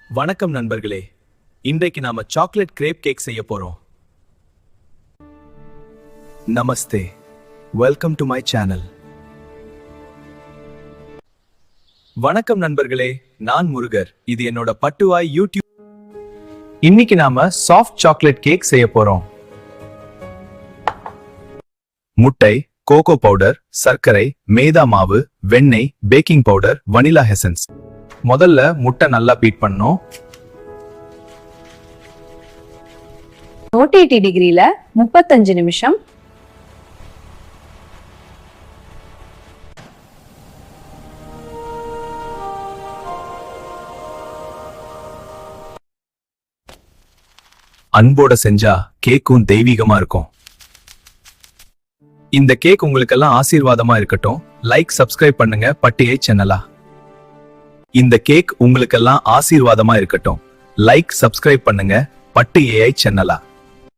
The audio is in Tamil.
வணக்கம் நண்பர்களே, இன்றைக்கு நாம சாக்லேட் கிரேப் கேக் செய்ய போறோம். நமஸ்தே, வெல்கம் டு மை சேனல். வணக்கம் நண்பர்களே, நான் முருகர். இது என்னோட பட்டுவாய் யூடியூப். இன்னைக்கு நாம சாஃப்ட் சாக்லேட் கேக் செய்ய போறோம். முட்டை, கோகோ பவுடர், சர்க்கரை, மேதா மாவு, வெண்ணெய், பேக்கிங் பவுடர், வனிலா எசன்ஸ். முதல்ல முட்டை நல்லா பீட் பண்ணோம். 180 டிகிரில 35 நிமிஷம். அன்போட செஞ்சா கேக்கும் தெய்வீகமா இருக்கும். இந்த கேக் உங்களுக்கெல்லாம் ஆசீர்வாதமா இருக்கட்டும். லைக், சப்ஸ்கிரைப் பண்ணுங்க பட்டியை சேனலா. இந்த கேக் உங்களுக்கெல்லாம் ஆசீர்வாதமா இருக்கட்டும். லைக், சப்ஸ்கிரைப் பண்ணுங்க பட்டு ஏஐ சேனலா.